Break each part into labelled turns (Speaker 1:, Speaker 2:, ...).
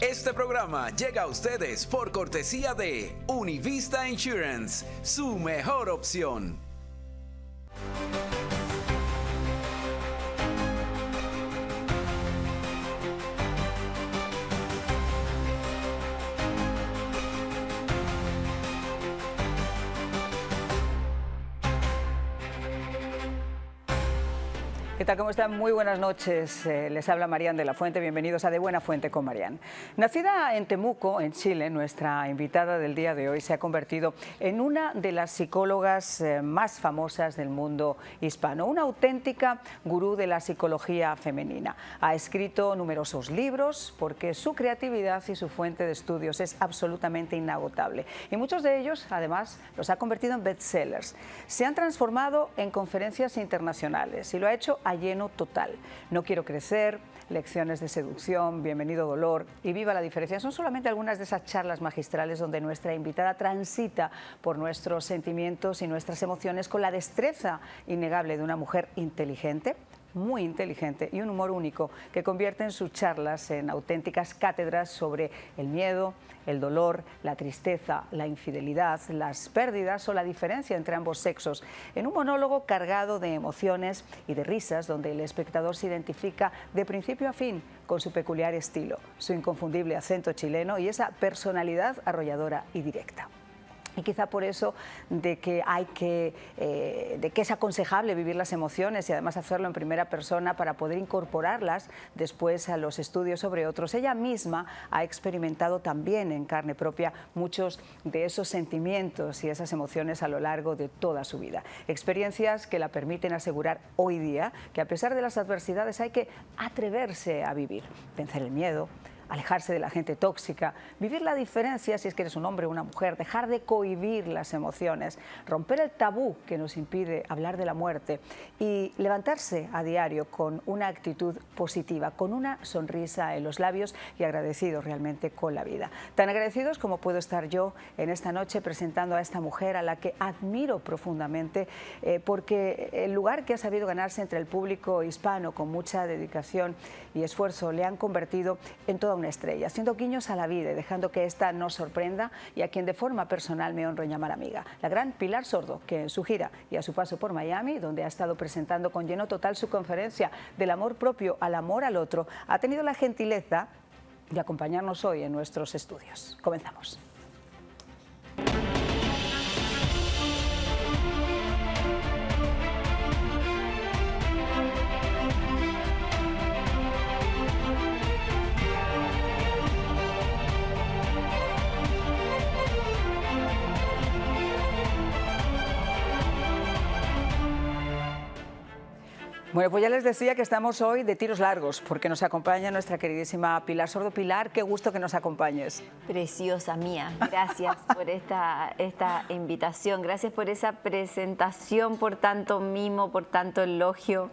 Speaker 1: Este programa llega a ustedes por cortesía de Univista Insurance, su mejor opción.
Speaker 2: ¿Qué tal? ¿Cómo están? Muy buenas noches. Les habla Marian de la Fuente. Bienvenidos a De Buena Fuente con Marian. Nacida en Temuco, en Chile, nuestra invitada del día de hoy se ha convertido en una de las psicólogas más famosas del mundo hispano, una auténtica gurú de la psicología femenina. Ha escrito numerosos libros porque su creatividad y su fuente de estudios es absolutamente inagotable. Y muchos de ellos, además, los ha convertido en bestsellers. Se han transformado en conferencias internacionales y lo ha hecho a lleno total. No quiero crecer, lecciones de seducción, bienvenido dolor y viva la diferencia. Son solamente algunas de esas charlas magistrales donde nuestra invitada transita por nuestros sentimientos y nuestras emociones con la destreza innegable de una mujer inteligente, muy inteligente y un humor único que convierten sus charlas en auténticas cátedras sobre el miedo, el dolor, la tristeza, la infidelidad, las pérdidas o la diferencia entre ambos sexos, en un monólogo cargado de emociones y de risas donde el espectador se identifica de principio a fin con su peculiar estilo, su inconfundible acento chileno y esa personalidad arrolladora y directa. Y quizá por eso de que es aconsejable vivir las emociones y además hacerlo en primera persona para poder incorporarlas después a los estudios sobre otros. Ella misma ha experimentado también en carne propia muchos de esos sentimientos y esas emociones a lo largo de toda su vida. Experiencias que la permiten asegurar hoy día que a pesar de las adversidades hay que atreverse a vivir, vencer el miedo, alejarse de la gente tóxica, vivir la diferencia si es que eres un hombre o una mujer, dejar de cohibir las emociones, romper el tabú que nos impide hablar de la muerte y levantarse a diario con una actitud positiva, con una sonrisa en los labios y agradecidos realmente con la vida. Tan agradecidos como puedo estar yo en esta noche presentando a esta mujer a la que admiro profundamente porque el lugar que ha sabido ganarse entre el público hispano con mucha dedicación y esfuerzo le han convertido en toda una estrella, haciendo guiños a la vida y dejando que ésta nos sorprenda y a quien de forma personal me honro en llamar amiga, la gran Pilar Sordo, que en su gira y a su paso por Miami, donde ha estado presentando con lleno total su conferencia del amor propio al amor al otro, ha tenido la gentileza de acompañarnos hoy en nuestros estudios. Comenzamos. Bueno, pues ya les decía que estamos hoy de tiros largos porque nos acompaña nuestra queridísima Pilar Sordo. Pilar, qué gusto que nos acompañes.
Speaker 3: Preciosa mía, gracias por esta invitación, gracias por esa presentación, por tanto mimo, por tanto elogio,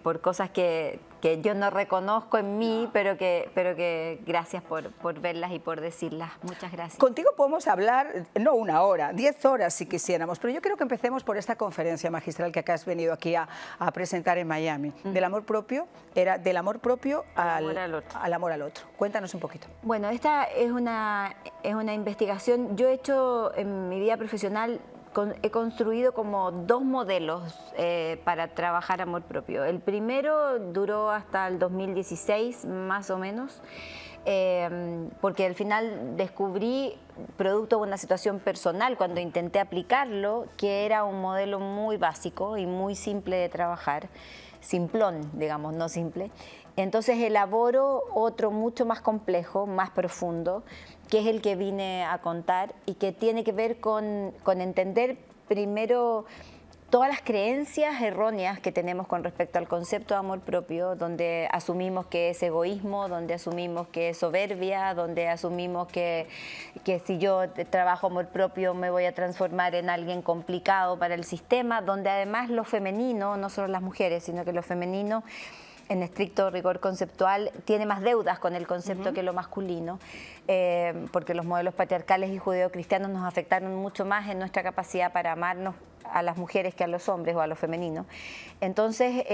Speaker 3: por cosas que yo no reconozco en mí, pero que gracias por verlas y por decirlas. Muchas gracias.
Speaker 2: Contigo podemos hablar, no una hora, 10 horas si quisiéramos, pero yo creo que empecemos por esta conferencia magistral que acá has venido aquí a presentar en Miami. Del amor propio, era del amor propio al amor al otro. Cuéntanos un poquito.
Speaker 3: Bueno, esta es una investigación. Yo he hecho en mi vida profesional, he construido como dos modelos para trabajar amor propio. El primero duró hasta el 2016, más o menos, porque al final descubrí, producto de una situación personal, cuando intenté aplicarlo, que era un modelo muy básico y muy simple de trabajar, simplón, digamos, no simple. Entonces elaboro otro mucho más complejo, más profundo, que es el que vine a contar y que tiene que ver con entender primero todas las creencias erróneas que tenemos con respecto al concepto de amor propio, donde asumimos que es egoísmo, donde asumimos que es soberbia, donde asumimos que si yo trabajo amor propio me voy a transformar en alguien complicado para el sistema, donde además lo femenino, no solo las mujeres, sino que lo femenino en estricto rigor conceptual, tiene más deudas con el concepto que lo masculino, porque los modelos patriarcales y judeocristianos nos afectaron mucho más en nuestra capacidad para amarnos a las mujeres que a los hombres o a lo femenino. Entonces,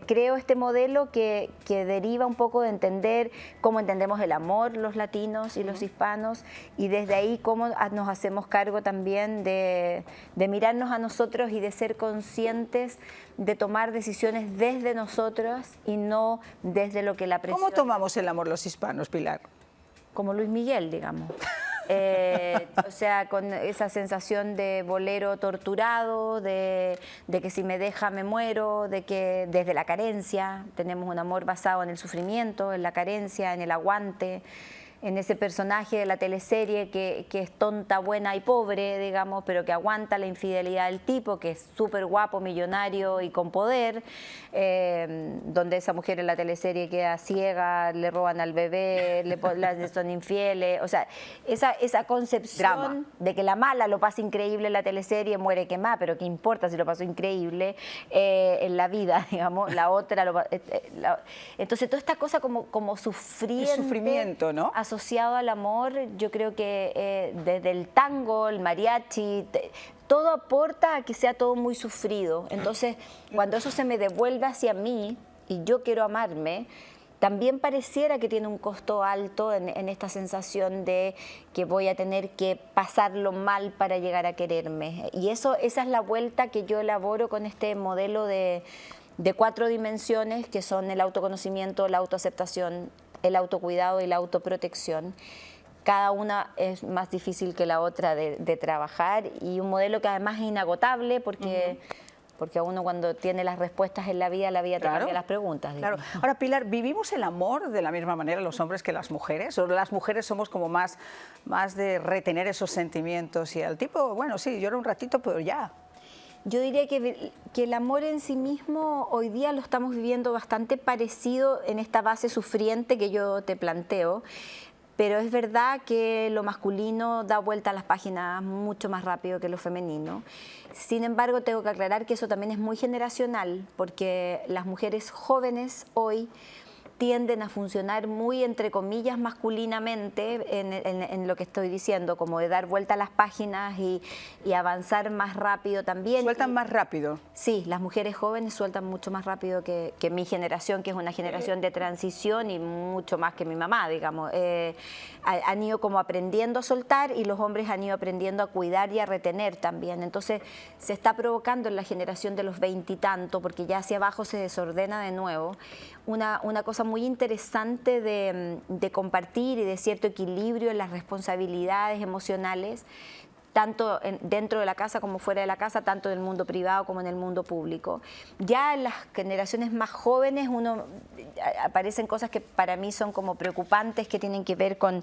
Speaker 3: creo este modelo que deriva un poco de entender cómo entendemos el amor los latinos y los hispanos, y desde ahí cómo nos hacemos cargo también de mirarnos a nosotros y de ser conscientes de tomar decisiones desde nosotras y no desde lo que la presión...
Speaker 2: ¿Cómo tomamos el amor los hispanos, Pilar?
Speaker 3: Como Luis Miguel, digamos. O sea, con esa sensación de bolero torturado, de que si me deja me muero, de que desde la carencia, tenemos un amor basado en el sufrimiento, en la carencia, en el aguante, en ese personaje de la teleserie que es tonta, buena y pobre, digamos, pero que aguanta la infidelidad del tipo, que es súper guapo, millonario y con poder, donde esa mujer en la teleserie queda ciega, le roban al bebé, son infieles, o sea, esa concepción
Speaker 2: Drama.
Speaker 3: de que la mala lo pasa increíble en la teleserie, muere quemada, pero qué importa si lo pasó increíble en la vida, digamos, la otra... entonces, toda esta cosa como sufriente...
Speaker 2: El sufrimiento, ¿no?
Speaker 3: Asociado al amor, yo creo que desde el tango, el mariachi, todo aporta a que sea todo muy sufrido. Entonces, cuando eso se me devuelve hacia mí y yo quiero amarme, también pareciera que tiene un costo alto en esta sensación de que voy a tener que pasarlo mal para llegar a quererme. Y esa es la vuelta que yo elaboro con este modelo de 4 dimensiones, que son el autoconocimiento, la autoaceptación, el autocuidado y la autoprotección. Cada una es más difícil que la otra de trabajar, y un modelo que además es inagotable porque a uno cuando tiene las respuestas en la vida te cambia las preguntas.
Speaker 2: Claro. Ahora, Pilar, ¿vivimos el amor de la misma manera los hombres que las mujeres? ¿O las mujeres somos como más de retener esos sentimientos y al tipo, bueno, sí, llora un ratito, pero ya?
Speaker 3: Yo diría que el amor en sí mismo hoy día lo estamos viviendo bastante parecido en esta base sufriente que yo te planteo, pero es verdad que lo masculino da vuelta a las páginas mucho más rápido que lo femenino. Sin embargo, tengo que aclarar que eso también es muy generacional, porque las mujeres jóvenes hoy tienden a funcionar muy, entre comillas, masculinamente en lo que estoy diciendo, como de dar vuelta a las páginas y avanzar más rápido también.
Speaker 2: ¿Sueltan más rápido?
Speaker 3: Sí, las mujeres jóvenes sueltan mucho más rápido que mi generación, que es una generación de transición, y mucho más que mi mamá, digamos. Han ido como aprendiendo a soltar, y los hombres han ido aprendiendo a cuidar y a retener también. Entonces se está provocando en la generación de los 20 y tanto, porque ya hacia abajo se desordena de nuevo, una cosa muy interesante de compartir y de cierto equilibrio en las responsabilidades emocionales, tanto dentro de la casa como fuera de la casa, tanto en el mundo privado como en el mundo público. Ya en las generaciones más jóvenes aparecen cosas que para mí son como preocupantes, que tienen que ver con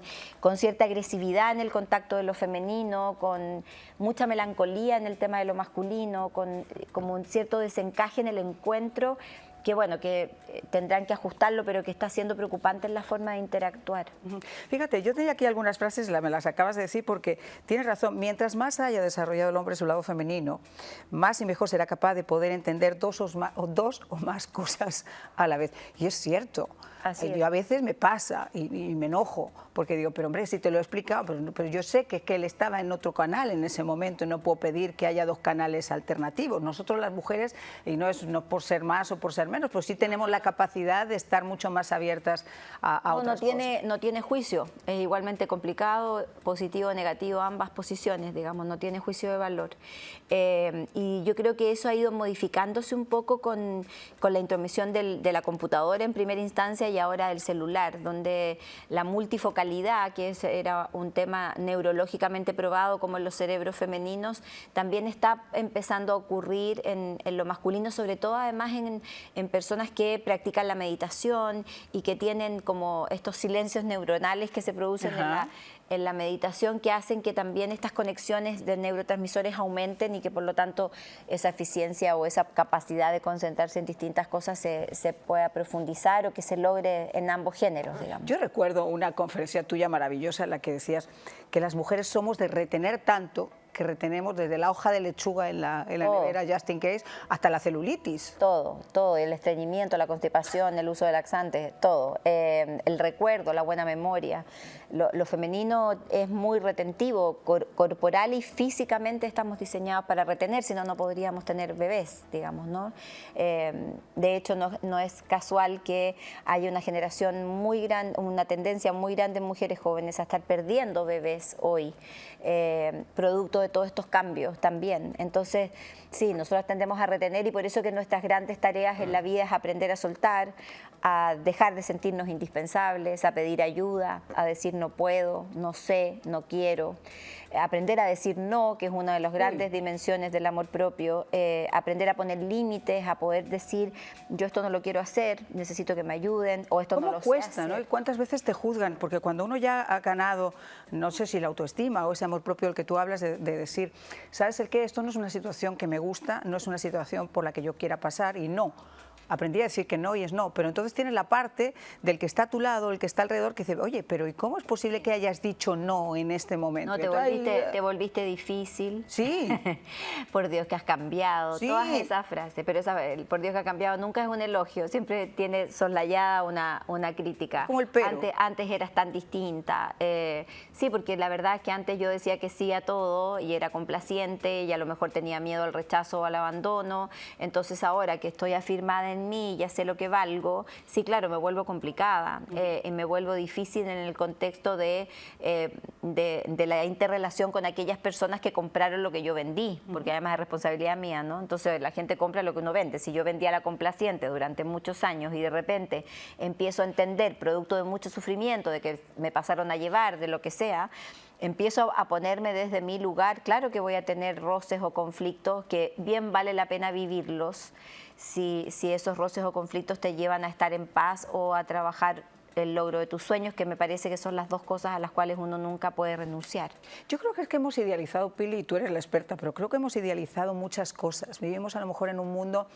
Speaker 3: cierta agresividad en el contacto de lo femenino, con mucha melancolía en el tema de lo masculino, con como un cierto desencaje en el encuentro, que bueno, que tendrán que ajustarlo, pero que está siendo preocupante en la forma de interactuar.
Speaker 2: Fíjate, yo tenía aquí algunas frases, me las acabas de decir, porque tienes razón, mientras más haya desarrollado el hombre su lado femenino, más y mejor será capaz de poder entender dos o más cosas a la vez. Y es cierto. Yo a veces me pasa y me enojo, porque digo, pero hombre, si te lo he explicado, pero yo sé que él estaba en otro canal en ese momento y no puedo pedir que haya 2 canales alternativos. Nosotros las mujeres, y no es por ser más o por ser menos, pues sí tenemos la capacidad de estar mucho más abiertas a otras cosas.
Speaker 3: No tiene juicio, es igualmente complicado, positivo o negativo, ambas posiciones, digamos, no tiene juicio de valor. Y yo creo que eso ha ido modificándose un poco con la intromisión de la computadora en primera instancia, y ahora el celular, donde la multifocalidad, que era un tema neurológicamente probado como en los cerebros femeninos, también está empezando a ocurrir en lo masculino, sobre todo además en personas que practican la meditación y que tienen como estos silencios neuronales que se producen en la meditación, que hacen que también estas conexiones de neurotransmisores aumenten, y que por lo tanto esa eficiencia o esa capacidad de concentrarse en distintas cosas se pueda profundizar, o que se logre en ambos géneros, digamos.
Speaker 2: Yo recuerdo una conferencia tuya maravillosa en la que decías que las mujeres somos de retener tanto que retenemos desde la hoja de lechuga en la nevera, just in case, hasta la celulitis.
Speaker 3: Todo, el estreñimiento, la constipación, el uso de laxantes, todo. El recuerdo, la buena memoria. Lo femenino es muy retentivo, corporal y físicamente estamos diseñados para retener, si no, no podríamos tener bebés, digamos, ¿no? De hecho, no es casual que haya una generación muy grande, una tendencia muy grande en mujeres jóvenes a estar perdiendo bebés hoy, producto de todos estos cambios también. Entonces, sí, nosotros tendemos a retener y por eso que nuestras grandes tareas en la vida es aprender a soltar, a dejar de sentirnos indispensables, a pedir ayuda, a decir no puedo, no sé, no quiero, aprender a decir no, que es una de las grandes dimensiones del amor propio, aprender a poner límites, a poder decir yo esto no lo quiero hacer, necesito que me ayuden o esto no lo sé
Speaker 2: cuesta,
Speaker 3: hacer.
Speaker 2: ¿no? ¿Y cuántas veces te juzgan? Porque cuando uno ya ha ganado, no sé si la autoestima o ese amor propio del que tú hablas, de decir, ¿sabes el qué? Esto no es una situación que me gusta, no es una situación por la que yo quiera pasar y no. Aprendí a decir que no y es no, pero entonces tienes la parte del que está a tu lado, el que está alrededor, que dice, oye, pero ¿y cómo es posible que hayas dicho no en este momento?
Speaker 3: No, te volviste difícil.
Speaker 2: Sí.
Speaker 3: Por Dios que has cambiado.
Speaker 2: Sí.
Speaker 3: Todas esas frases, pero el por Dios que ha cambiado nunca es un elogio, siempre tiene soslayada una crítica.
Speaker 2: Como el pero.
Speaker 3: Antes eras tan distinta. Sí, porque la verdad es que antes yo decía que sí a todo y era complaciente y a lo mejor tenía miedo al rechazo o al abandono. Entonces ahora que estoy afirmada en mí, ya sé lo que valgo, sí, claro, me vuelvo complicada, me vuelvo difícil en el contexto de la interrelación con aquellas personas que compraron lo que yo vendí, porque además es responsabilidad mía, ¿no? Entonces la gente compra lo que uno vende. Si yo vendía la complaciente durante muchos años y de repente empiezo a entender, producto de mucho sufrimiento, de que me pasaron a llevar, de lo que sea, empiezo a ponerme desde mi lugar, claro que voy a tener roces o conflictos que bien vale la pena vivirlos si esos roces o conflictos te llevan a estar en paz o a trabajar el logro de tus sueños, que me parece que son las dos cosas a las cuales uno nunca puede renunciar.
Speaker 2: Yo creo que es que hemos idealizado, Pili, y tú eres la experta, pero creo que hemos idealizado muchas cosas. Vivimos a lo mejor en un mundo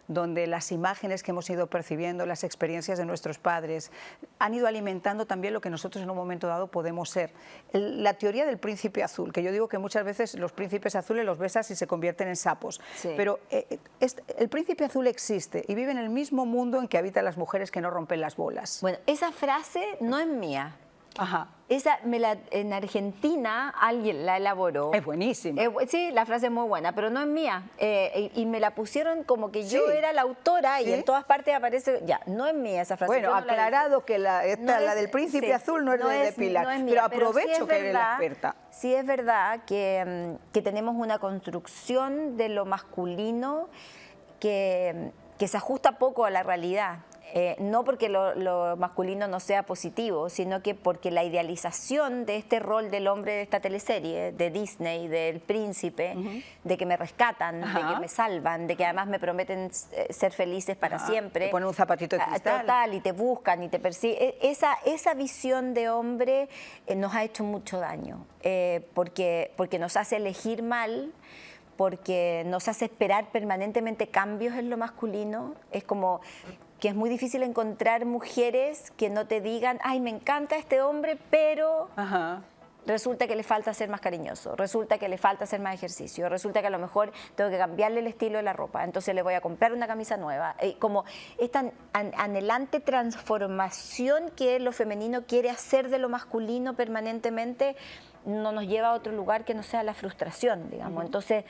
Speaker 2: donde las imágenes que hemos ido percibiendo, las experiencias de nuestros padres, han ido alimentando también lo que nosotros en un momento dado podemos ser. La teoría del príncipe azul, que yo digo que muchas veces los príncipes azules los besas y se convierten en sapos,
Speaker 3: sí.
Speaker 2: Pero el príncipe azul existe y vive en el mismo mundo en que habitan las mujeres que no rompen las bolas.
Speaker 3: Bueno, esa frase no es mía.
Speaker 2: Ajá.
Speaker 3: En Argentina alguien la elaboró.
Speaker 2: Es buenísima.
Speaker 3: Sí, la frase es muy buena, pero no es mía. Y me la pusieron como que yo era la autora y en todas partes aparece... Ya, no es mía esa frase.
Speaker 2: Bueno, aclarado que la del príncipe azul no es de Pilar,
Speaker 3: no es mía,
Speaker 2: pero aprovecho
Speaker 3: sí
Speaker 2: que eres la experta.
Speaker 3: Sí es verdad que tenemos una construcción de lo masculino que se ajusta poco a la realidad. No porque lo masculino no sea positivo, sino que porque la idealización de este rol del hombre de esta teleserie, de Disney, del príncipe, de que me rescatan, de que me salvan, de que además me prometen ser felices para siempre.
Speaker 2: Te ponen un zapatito de cristal.
Speaker 3: Total, y te buscan y te persiguen. Esa visión de hombre nos ha hecho mucho daño, porque nos hace elegir mal, porque nos hace esperar permanentemente cambios en lo masculino. Es como que es muy difícil encontrar mujeres que no te digan, ay, me encanta este hombre, pero resulta que le falta ser más cariñoso, resulta que le falta hacer más ejercicio, resulta que a lo mejor tengo que cambiarle el estilo de la ropa, entonces le voy a comprar una camisa nueva. Como esta anhelante transformación que lo femenino quiere hacer de lo masculino permanentemente, no nos lleva a otro lugar que no sea la frustración, digamos. Entonces,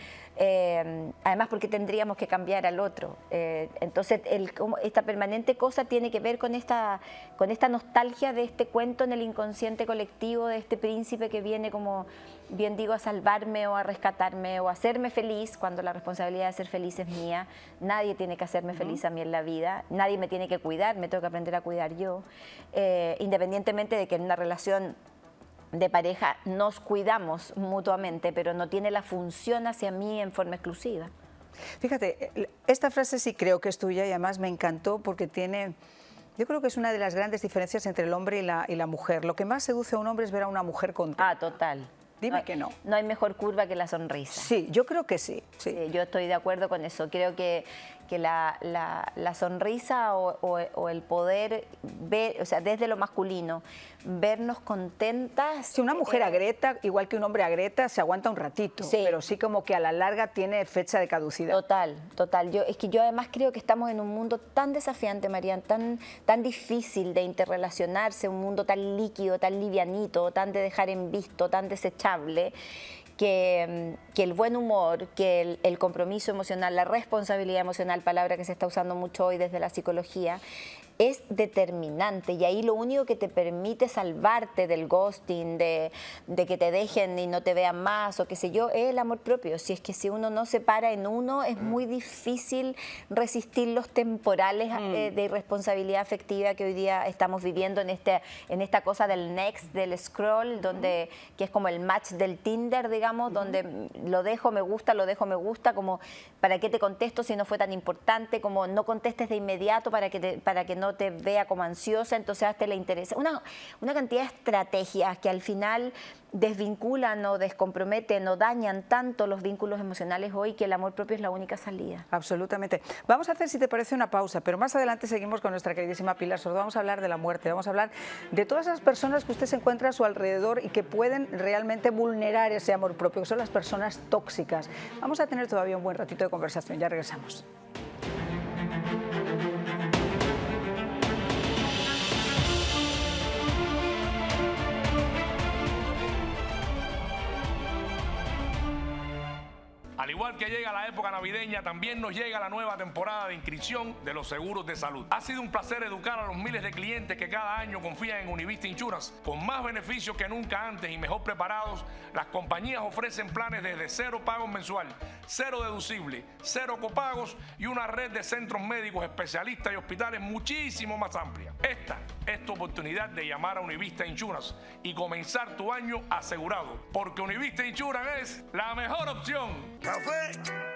Speaker 3: además porque tendríamos que cambiar al otro. Entonces, esta permanente cosa tiene que ver con esta nostalgia de este cuento en el inconsciente colectivo, de este príncipe que viene, como bien digo, a salvarme o a rescatarme o a hacerme feliz, cuando la responsabilidad de ser feliz es mía. Nadie tiene que hacerme feliz a mí en la vida, nadie me tiene que cuidar, me tengo que aprender a cuidar yo, independientemente de que en una relación de pareja nos cuidamos mutuamente, pero no tiene la función hacia mí en forma exclusiva.
Speaker 2: Fíjate, esta frase sí creo que es tuya y además me encantó porque yo creo que es una de las grandes diferencias entre el hombre y la mujer. Lo que más seduce a un hombre es ver a una mujer contenta.
Speaker 3: Ah, total.
Speaker 2: Dime que no.
Speaker 3: No hay mejor curva que la sonrisa.
Speaker 2: Sí, yo creo que sí.
Speaker 3: Sí, yo estoy de acuerdo con eso. Creo que que la sonrisa o el poder ver, o sea, desde lo masculino, vernos contentas.
Speaker 2: Si una mujer agreta, igual que un hombre agreta, se aguanta un ratito,
Speaker 3: Sí.
Speaker 2: pero sí como que a la larga tiene fecha de caducidad.
Speaker 3: Total, total. Es que yo además creo que estamos en un mundo tan desafiante, Marian, tan difícil de interrelacionarse, un mundo tan líquido, tan livianito, tan de dejar en visto, tan desechable, que el buen humor, que el compromiso emocional, la responsabilidad emocional, palabra que se está usando mucho hoy desde la psicología, es determinante, y ahí lo único que te permite salvarte del ghosting, de que te dejen y no te vean más o qué sé yo, es el amor propio. Si uno no se para en uno, es muy difícil resistir los temporales de irresponsabilidad afectiva que hoy día estamos viviendo en esta cosa del next, del scroll, que es como el match del Tinder, digamos, donde lo dejo, me gusta, como ¿para qué te contesto si no fue tan importante? Como no contestes de inmediato para que no te vea como ansiosa, entonces hazte le interesa. Una cantidad de estrategias que al final desvinculan o descomprometen o dañan tanto los vínculos emocionales hoy, que el amor propio es la única salida.
Speaker 2: Absolutamente. Vamos a hacer, si te parece, una pausa, pero más adelante seguimos con nuestra queridísima Pilar Sordo. Vamos a hablar de la muerte, vamos a hablar de todas esas personas que usted se encuentra a su alrededor y que pueden realmente vulnerar ese amor propio, que son las personas tóxicas. Vamos a tener todavía un buen ratito de conversación, ya regresamos.
Speaker 4: Al igual que llega la época navideña, también nos llega la nueva temporada de inscripción de los seguros de salud. Ha sido un placer educar a los miles de clientes que cada año confían en Univista Insurance. Con más beneficios que nunca antes y mejor preparados, las compañías ofrecen planes desde 0 pagos mensual, 0 deducible, 0 copagos y una red de centros médicos, especialistas y hospitales muchísimo más amplia. Esta es tu oportunidad de llamar a Univista Insurance y comenzar tu año asegurado, porque Univista Insurance es la mejor opción.
Speaker 5: Café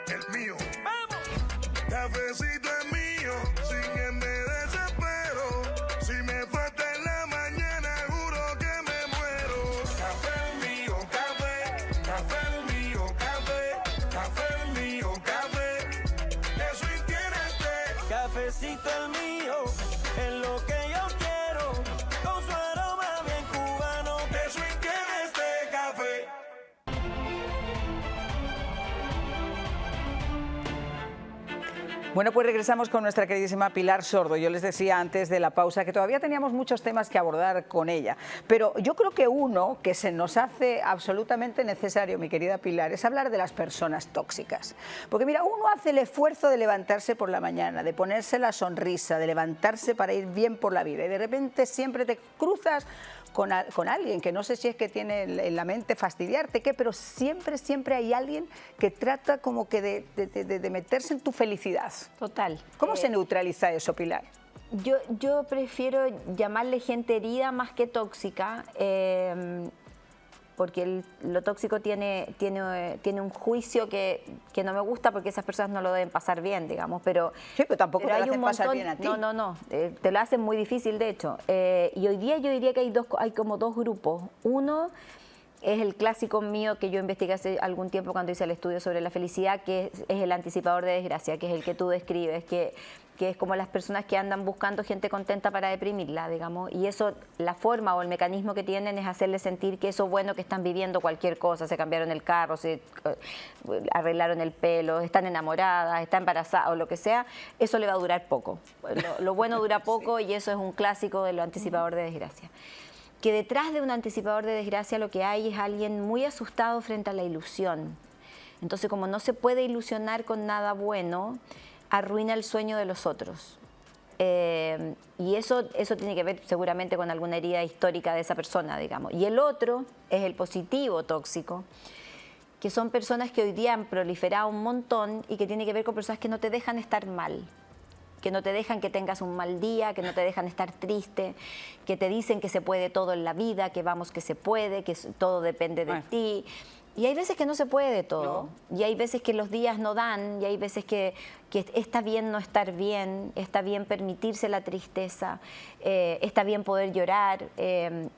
Speaker 5: es mío. ¡Vamos! Cafecito es mío. Sin él me desespero. Si me falta en la mañana, juro que me muero. Café es mío, café. Café es mío, café. Café es mío, café. Eso y tiene este.
Speaker 6: Cafecito es mío. Es lo que yo quiero. Con su aroma bien cubano.
Speaker 5: Eso y tiene este café.
Speaker 2: Bueno, pues regresamos con nuestra queridísima Pilar Sordo. Yo les decía antes de la pausa que todavía teníamos muchos temas que abordar con ella, pero yo creo que uno que se nos hace absolutamente necesario, mi querida Pilar, es hablar de las personas tóxicas. Porque mira, uno hace el esfuerzo de levantarse por la mañana, de ponerse la sonrisa, de levantarse para ir bien por la vida, y de repente siempre te cruzas con alguien que no sé si es que tiene en la mente fastidiarte, ¿qué? Pero siempre hay alguien que trata como que de meterse en tu felicidad.
Speaker 3: Total.
Speaker 2: ¿Cómo se neutraliza eso, Pilar?
Speaker 3: Yo prefiero llamarle gente herida más que tóxica, porque lo tóxico tiene un juicio que no me gusta, porque esas personas no lo deben pasar bien, digamos, pero
Speaker 2: Sí, pero tampoco te lo
Speaker 3: hay
Speaker 2: hacen
Speaker 3: un
Speaker 2: pasar
Speaker 3: montón.
Speaker 2: bien a ti.
Speaker 3: No, te lo hacen muy difícil, de hecho. Y hoy día yo diría que hay como dos grupos. Uno es el clásico mío que yo investigué hace algún tiempo cuando hice el estudio sobre la felicidad, que es el anticipador de desgracia, que es el que tú describes, que es como las personas que andan buscando gente contenta para deprimirla, digamos, y eso, la forma o el mecanismo que tienen es hacerle sentir que eso bueno que están viviendo cualquier cosa, se cambiaron el carro, se arreglaron el pelo, están enamoradas, están embarazadas o lo que sea, eso le va a durar poco. Lo bueno dura poco y eso es un clásico de lo anticipador de desgracia. Que detrás de un anticipador de desgracia lo que hay es alguien muy asustado frente a la ilusión. Entonces, como no se puede ilusionar con nada bueno, arruina el sueño de los otros. Y eso tiene que ver seguramente con alguna herida histórica de esa persona, digamos. Y el otro es el positivo tóxico, que son personas que hoy día han proliferado un montón y que tiene que ver con personas que no te dejan estar mal, que no te dejan que tengas un mal día, que no te dejan estar triste, que te dicen que se puede todo en la vida, que vamos que se puede, que todo depende de ti. Y hay veces que no se puede todo, y hay veces que los días no dan, y hay veces que está bien no estar bien, está bien permitirse la tristeza, está bien poder llorar.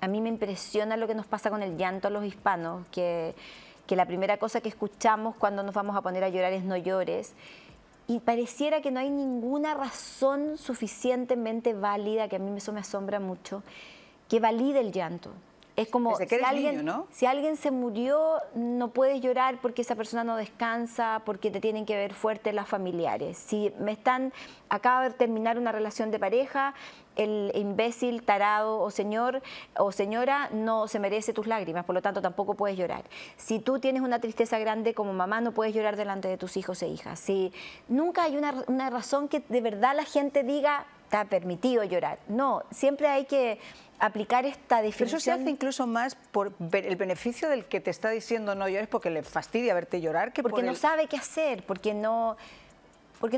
Speaker 3: A mí me impresiona lo que nos pasa con el llanto a los hispanos, que la primera cosa que escuchamos cuando nos vamos a poner a llorar es no llores. y pareciera que no hay ninguna razón suficientemente válida, que a mí eso me asombra mucho, que valide el llanto. Es como
Speaker 2: Desde que eres niño, ¿no?
Speaker 3: si alguien se murió, no puedes llorar porque esa persona no descansa, porque te tienen que ver fuerte las familiares. Si acaba de terminar una relación de pareja, el imbécil, tarado o señor o señora no se merece tus lágrimas, por lo tanto tampoco puedes llorar. Si tú tienes una tristeza grande como mamá, no puedes llorar delante de tus hijos e hijas. Si nunca hay una razón que de verdad la gente diga, está permitido llorar. No, siempre hay que aplicar esta definición.
Speaker 2: Pero eso se hace incluso más por el beneficio del que te está diciendo no llores porque le fastidia verte llorar que
Speaker 3: porque no sabe qué hacer, porque no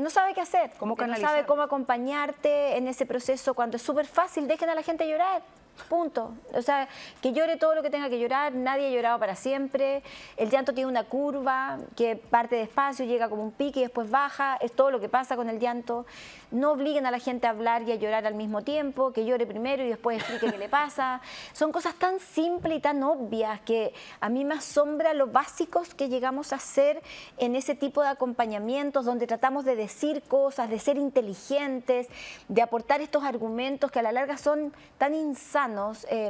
Speaker 3: sabe qué hacer,
Speaker 2: ¿Cómo
Speaker 3: porque no
Speaker 2: canalizar?
Speaker 3: sabe cómo acompañarte en ese proceso cuando es súper fácil, dejen a la gente llorar. Punto. O sea, que llore todo lo que tenga que llorar, nadie ha llorado para siempre. El llanto tiene una curva que parte despacio, llega como un pique y después baja. Es todo lo que pasa con el llanto. No obliguen a la gente a hablar y a llorar al mismo tiempo, que llore primero y después explique qué le pasa. Son cosas tan simples y tan obvias que a mí me asombra lo básicos que llegamos a hacer en ese tipo de acompañamientos donde tratamos de decir cosas, de ser inteligentes, de aportar estos argumentos que a la larga son tan insanos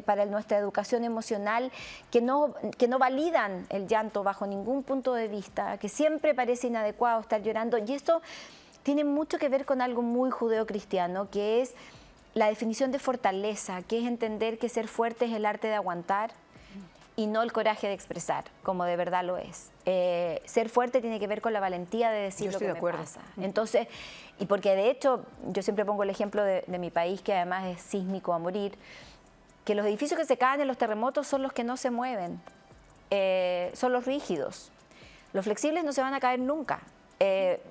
Speaker 3: para nuestra educación emocional que no validan el llanto bajo ningún punto de vista, que siempre parece inadecuado estar llorando. Y esto tiene mucho que ver con algo muy judeocristiano, que es la definición de fortaleza, que es entender que ser fuerte es el arte de aguantar y no el coraje de expresar, como de verdad lo es. Ser fuerte tiene que ver con la valentía de decir lo que me pasa. Entonces, y porque de hecho, yo siempre pongo el ejemplo de mi país, que además es sísmico a morir, que los edificios que se caen en los terremotos son los que no se mueven, son los rígidos. Los flexibles no se van a caer nunca.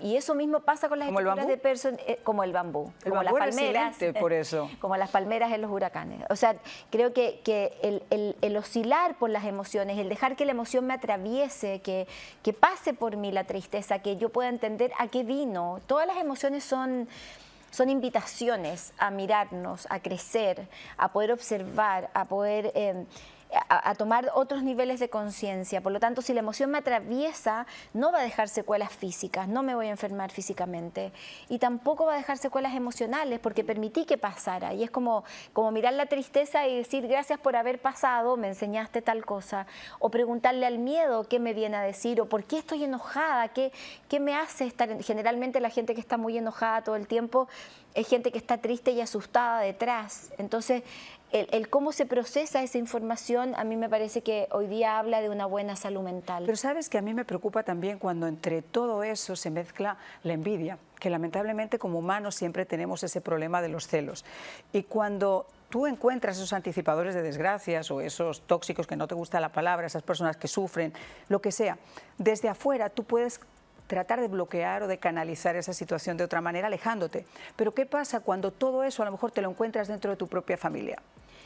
Speaker 3: Y eso mismo pasa con las estructuras de personas, como el bambú, como las palmeras,
Speaker 2: por eso.
Speaker 3: como las palmeras en los huracanes. O sea, creo que el oscilar por las emociones, el dejar que la emoción me atraviese, que pase por mí la tristeza, que yo pueda entender a qué vino. Todas las emociones son invitaciones a mirarnos, a crecer, a poder observar, a poder a tomar otros niveles de conciencia. Por lo tanto, si la emoción me atraviesa, no va a dejar secuelas físicas, no me voy a enfermar físicamente y tampoco va a dejar secuelas emocionales porque permití que pasara. Y es como mirar la tristeza y decir gracias por haber pasado, me enseñaste tal cosa. O preguntarle al miedo qué me viene a decir o por qué estoy enojada, qué me hace estar. Generalmente la gente que está muy enojada todo el tiempo es gente que está triste y asustada detrás. Entonces, el cómo se procesa esa información a mí me parece que hoy día habla de una buena salud mental.
Speaker 2: Pero sabes que a mí me preocupa también cuando entre todo eso se mezcla la envidia, que lamentablemente como humanos siempre tenemos ese problema de los celos. Y cuando tú encuentras esos anticipadores de desgracias o esos tóxicos, que no te gusta la palabra, esas personas que sufren, lo que sea, desde afuera tú puedes tratar de bloquear o de canalizar esa situación de otra manera, alejándote. Pero ¿qué pasa cuando todo eso a lo mejor te lo encuentras dentro de tu propia familia?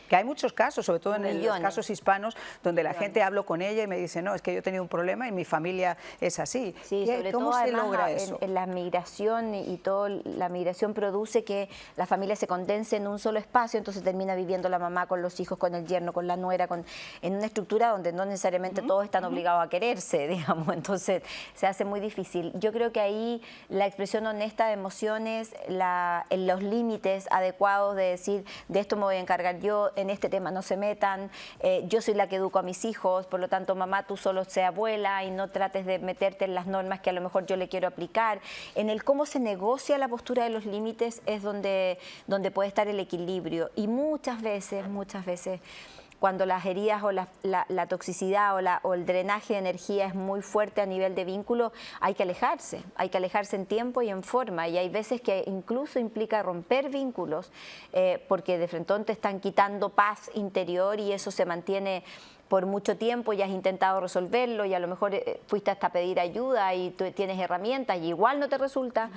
Speaker 2: Que hay muchos casos, sobre todo en los casos hispanos, donde la gente hablo con ella y me dice, no, es que yo he tenido un problema y mi familia es así.
Speaker 3: Sí, sobre
Speaker 2: ¿Cómo
Speaker 3: todo
Speaker 2: se logra eso?
Speaker 3: en la migración y toda la migración produce que la familia se condense en un solo espacio, entonces termina viviendo la mamá con los hijos, con el yerno, con la nuera, en una estructura donde no necesariamente todos están obligados a quererse, digamos, entonces se hace muy difícil. Yo creo que ahí la expresión honesta de emociones, los límites adecuados de decir, de esto me voy a encargar yo, en este tema no se metan, yo soy la que educo a mis hijos, por lo tanto, mamá, tú solo sé abuela y no trates de meterte en las normas que a lo mejor yo le quiero aplicar. En el cómo se negocia la postura de los límites es donde puede estar el equilibrio. Y muchas veces, cuando las heridas o la toxicidad o el drenaje de energía es muy fuerte a nivel de vínculo, hay que alejarse en tiempo y en forma, y hay veces que incluso implica romper vínculos porque de frente te están quitando paz interior y eso se mantiene por mucho tiempo y has intentado resolverlo y a lo mejor fuiste hasta pedir ayuda y tú tienes herramientas y igual no te resulta.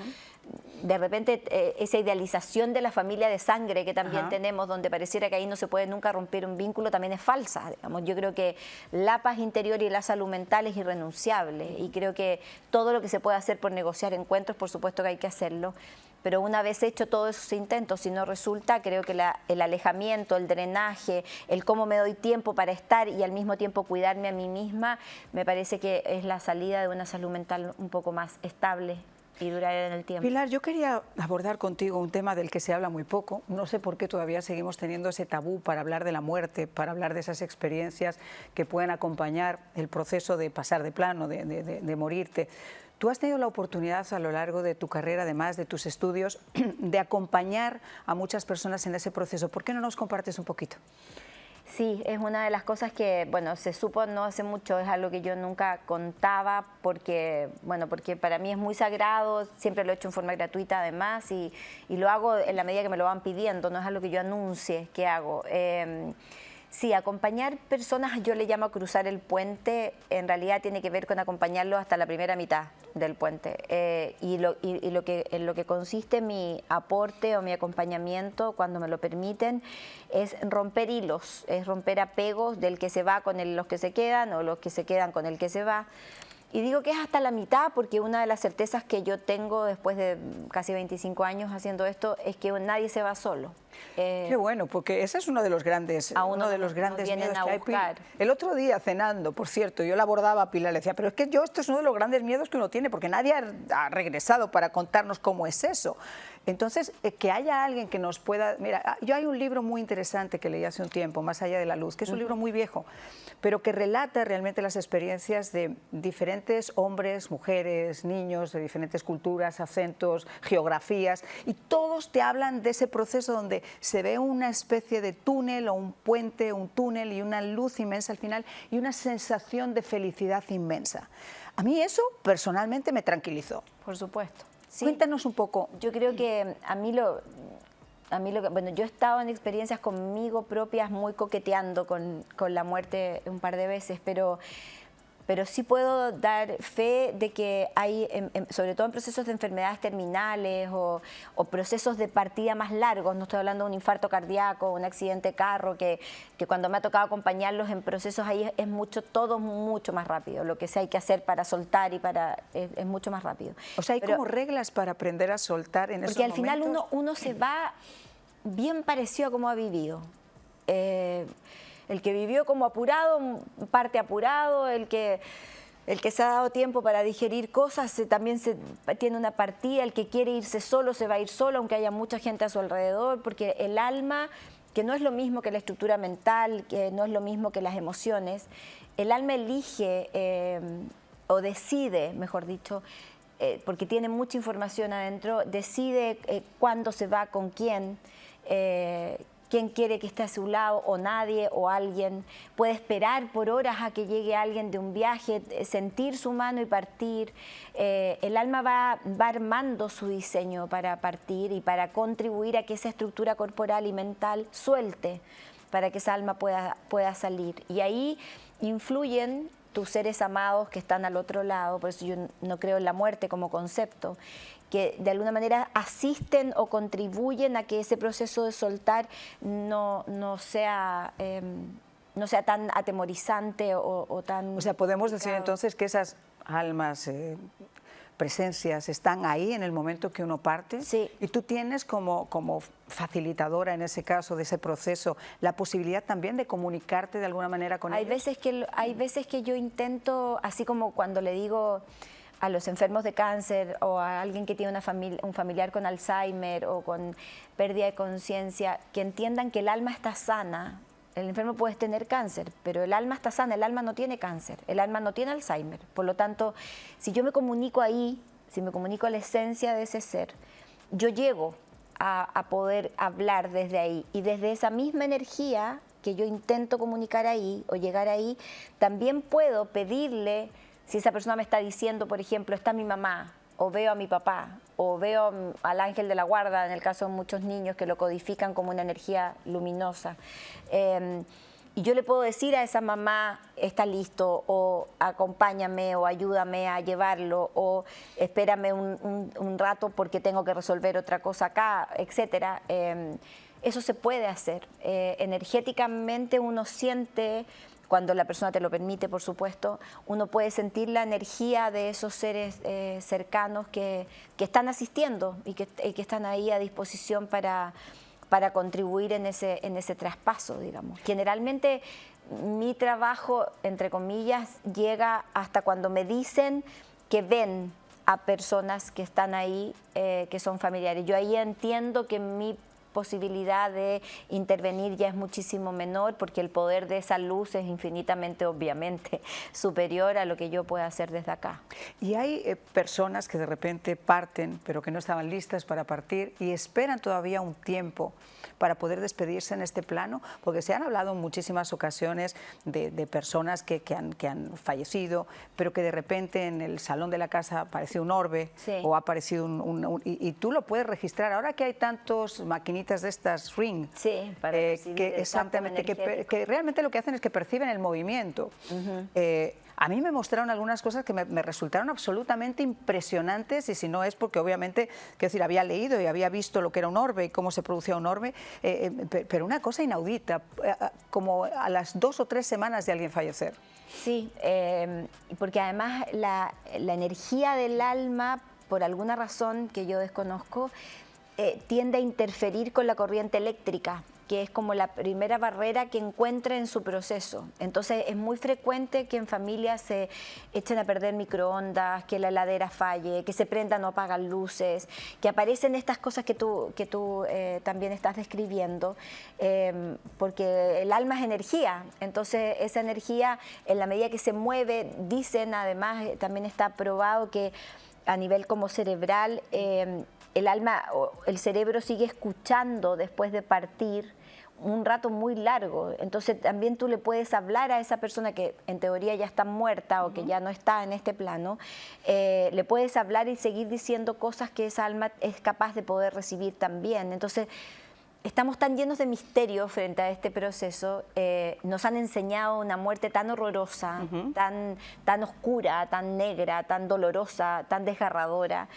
Speaker 3: De repente esa idealización de la familia de sangre que también tenemos, donde pareciera que ahí no se puede nunca romper un vínculo, también es falsa. Digamos. Yo creo que la paz interior y la salud mental es irrenunciable y creo que todo lo que se puede hacer por negociar encuentros, por supuesto que hay que hacerlo. Pero una vez hecho todos esos intentos, si no resulta, creo que el alejamiento, el drenaje, el cómo me doy tiempo para estar y al mismo tiempo cuidarme a mí misma, me parece que es la salida de una salud mental un poco más estable y duradero en el tiempo.
Speaker 2: Pilar, yo quería abordar contigo un tema del que se habla muy poco. No sé por qué todavía seguimos teniendo ese tabú para hablar de la muerte, para hablar de esas experiencias que pueden acompañar el proceso de pasar de plano, de morirte. Tú has tenido la oportunidad a lo largo de tu carrera, además de tus estudios, de acompañar a muchas personas en ese proceso. ¿Por qué no nos compartes un poquito?
Speaker 3: Sí, es una de las cosas que, bueno, se supo no hace mucho, es algo que yo nunca contaba porque, bueno, porque para mí es muy sagrado, siempre lo he hecho en forma gratuita además y lo hago en la medida que me lo van pidiendo, no es algo que yo anuncie que hago. Sí, acompañar personas, yo le llamo cruzar el puente, en realidad tiene que ver con acompañarlos hasta la primera mitad del puente. En lo que consiste mi aporte o mi acompañamiento, cuando me lo permiten, es romper hilos, es romper apegos del que se va con los que se quedan o los que se quedan con el que se va. Y digo que es hasta la mitad porque una de las certezas que yo tengo después de casi 25 años haciendo esto es que nadie se va solo.
Speaker 2: Qué bueno, porque ese es uno de los grandes, miedos que hay.
Speaker 3: Buscar.
Speaker 2: El otro día cenando, por cierto, yo la abordaba a Pilar, le decía, pero es que esto es uno de los grandes miedos que uno tiene, porque nadie ha regresado para contarnos cómo es eso. Entonces, que haya alguien que nos pueda... Mira, yo hay un libro muy interesante que leí hace un tiempo, Más allá de la luz, que es un libro muy viejo, pero que relata realmente las experiencias de diferentes hombres, mujeres, niños, de diferentes culturas, acentos, geografías, y todos te hablan de ese proceso donde se ve una especie de túnel o un puente, un túnel y una luz inmensa al final y una sensación de felicidad inmensa. A mí eso personalmente me tranquilizó.
Speaker 3: Por supuesto. Sí.
Speaker 2: Cuéntanos un poco.
Speaker 3: Yo creo que bueno, yo he estado en experiencias conmigo propias muy coqueteando con la muerte un par de veces, pero sí puedo dar fe de que hay, sobre todo en procesos de enfermedades terminales o procesos de partida más largos, no estoy hablando de un infarto cardíaco, un accidente de carro, que cuando me ha tocado acompañarlos en procesos ahí es todo mucho más rápido. Lo que sí hay que hacer para soltar es mucho más rápido.
Speaker 2: O sea, hay como reglas para aprender a soltar en esos momentos.
Speaker 3: Porque al final uno se va bien parecido a cómo ha vivido. El que vivió como apurado, parte apurado, el que se ha dado tiempo para digerir cosas, también tiene una partida, el que quiere irse solo se va a ir solo, aunque haya mucha gente a su alrededor, porque el alma, que no es lo mismo que la estructura mental, que no es lo mismo que las emociones, el alma elige o decide, mejor dicho, porque tiene mucha información adentro, decide cuándo se va, con quién, quién quiere que esté a su lado o nadie o alguien, puede esperar por horas a que llegue alguien de un viaje, sentir su mano y partir. El alma va armando su diseño para partir y para contribuir a que esa estructura corporal y mental suelte, para que esa alma pueda salir. Y ahí influyen tus seres amados que están al otro lado, por eso yo no creo en la muerte como concepto, que de alguna manera asisten o contribuyen a que ese proceso de soltar no sea tan atemorizante o tan...
Speaker 2: O sea, podemos decir
Speaker 3: complicado.
Speaker 2: entonces que esas almas, presencias, están ahí en el momento que uno parte.
Speaker 3: Sí.
Speaker 2: Y tú tienes como facilitadora en ese caso de ese proceso la posibilidad también de comunicarte de alguna manera con ellos.
Speaker 3: Hay veces que yo intento, así como cuando le digo a los enfermos de cáncer o a alguien que tiene un familiar con Alzheimer o con pérdida de conciencia, que entiendan que el alma está sana. El enfermo puede tener cáncer, pero el alma está sana, el alma no tiene cáncer, el alma no tiene Alzheimer. Por lo tanto, si yo me comunico ahí, si me comunico a la esencia de ese ser, yo llego a poder hablar desde ahí. Y desde esa misma energía que yo intento comunicar ahí o llegar ahí, también puedo pedirle, si esa persona me está diciendo, por ejemplo, está mi mamá, o veo a mi papá, o veo al ángel de la guarda, en el caso de muchos niños que lo codifican como una energía luminosa. Y yo le puedo decir a esa mamá, está listo, o acompáñame, o ayúdame a llevarlo, o espérame un rato porque tengo que resolver otra cosa acá, etc. Eso se puede hacer. Energéticamente uno siente... Cuando la persona te lo permite, por supuesto, uno puede sentir la energía de esos seres cercanos que están asistiendo y que están ahí a disposición para contribuir en ese traspaso, digamos. Generalmente mi trabajo, entre comillas, llega hasta cuando me dicen que ven a personas que están ahí, que son familiares. Yo ahí entiendo que mi posibilidad de intervenir ya es muchísimo menor, porque el poder de esa luz es infinitamente, obviamente, superior a lo que yo pueda hacer desde acá.
Speaker 2: Y hay personas que de repente parten, pero que no estaban listas para partir y esperan todavía un tiempo para poder despedirse en este plano, porque se han hablado en muchísimas ocasiones de personas que han fallecido, pero que de repente en el salón de la casa apareció un orbe,
Speaker 3: Sí.
Speaker 2: o ha aparecido y tú lo puedes registrar. Ahora que hay tantos maquinitas de estas Ring,
Speaker 3: Sí, para percibir el campo
Speaker 2: exactamente,
Speaker 3: energético.
Speaker 2: que realmente lo que hacen es que perciben el movimiento. A mí me mostraron algunas cosas que me resultaron absolutamente impresionantes, y si no es porque obviamente, quiero decir, había leído y había visto lo que era un orbe y cómo se producía un orbe, pero una cosa inaudita, como a las 2 o 3 semanas de alguien fallecer.
Speaker 3: Sí, porque además la energía del alma, por alguna razón que yo desconozco, tiende a interferir con la corriente eléctrica, que es como la primera barrera que encuentra en su proceso. Entonces es muy frecuente que en familias se echen a perder microondas, que la heladera falle, que se prendan o apagan luces, que aparecen estas cosas que tú también estás describiendo, porque el alma es energía. Entonces esa energía, en la medida que se mueve, dicen además, también está probado que a nivel como cerebral, el alma, el cerebro sigue escuchando después de partir un rato muy largo. Entonces también tú le puedes hablar a esa persona que en teoría ya está muerta o que ya no está en este plano, le puedes hablar y seguir diciendo cosas que esa alma es capaz de poder recibir también. Entonces estamos tan llenos de misterio frente a este proceso, nos han enseñado una muerte tan horrorosa, tan oscura, tan negra, tan dolorosa, tan desgarradora,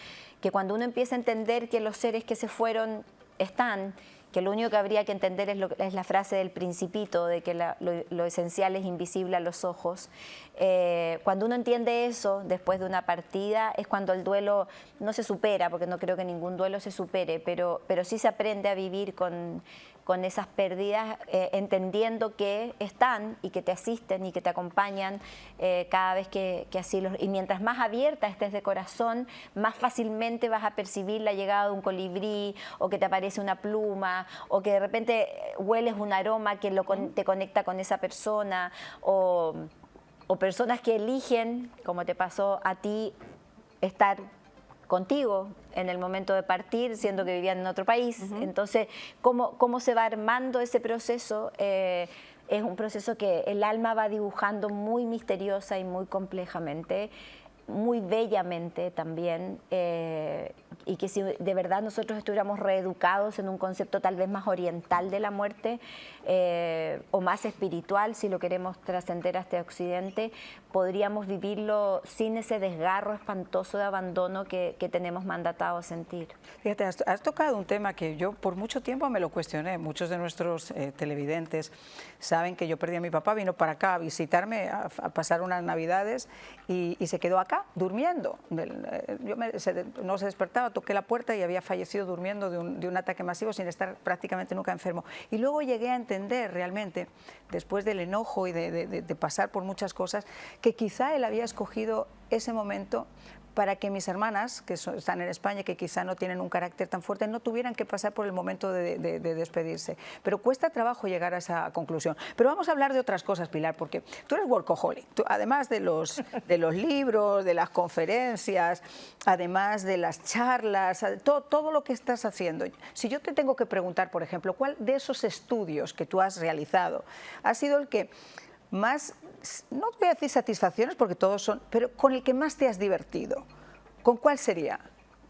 Speaker 3: que cuando uno empieza a entender que los seres que se fueron están, que lo único que habría que entender es la frase del Principito, de que lo esencial es invisible a los ojos. Cuando uno entiende eso después de una partida, es cuando el duelo no se supera, porque no creo que ningún duelo se supere, pero sí se aprende a vivir con esas pérdidas, entendiendo que están y que te asisten y que te acompañan cada vez que así y mientras más abierta estés de corazón, más fácilmente vas a percibir la llegada de un colibrí, o que te aparece una pluma, o que de repente hueles un aroma que te conecta con esa persona, o personas que eligen, como te pasó a ti, estar contigo en el momento de partir, siendo que vivían en otro país. Entonces, ¿cómo se va armando ese proceso? Es un proceso que el alma va dibujando muy misteriosa y muy complejamente, muy bellamente también, y que si de verdad nosotros estuviéramos reeducados en un concepto tal vez más oriental de la muerte, o más espiritual, si lo queremos trascender a este occidente, podríamos vivirlo sin ese desgarro espantoso de abandono que tenemos mandatado a sentir.
Speaker 2: Fíjate, has tocado un tema que yo por mucho tiempo me lo cuestioné. Muchos de nuestros televidentes saben que yo perdí a mi papá, vino para acá a visitarme, a pasar unas navidades, y se quedó acá durmiendo. No se despertaba, toqué la puerta y había fallecido durmiendo de un ataque masivo, sin estar prácticamente nunca enfermo. Y luego llegué a entender realmente, después del enojo y de pasar por muchas cosas, que quizá él había escogido ese momento para que mis hermanas, que están en España, que quizá no tienen un carácter tan fuerte, no tuvieran que pasar por el momento de despedirse. Pero cuesta trabajo llegar a esa conclusión. Pero vamos a hablar de otras cosas, Pilar, porque tú eres workaholic. Tú, además de los libros, de las conferencias, además de las charlas, todo lo que estás haciendo. Si yo te tengo que preguntar, por ejemplo, ¿cuál de esos estudios que tú has realizado ha sido el que más, no voy a decir satisfacciones porque todos son, pero con el que más te has divertido? ¿Con cuál sería?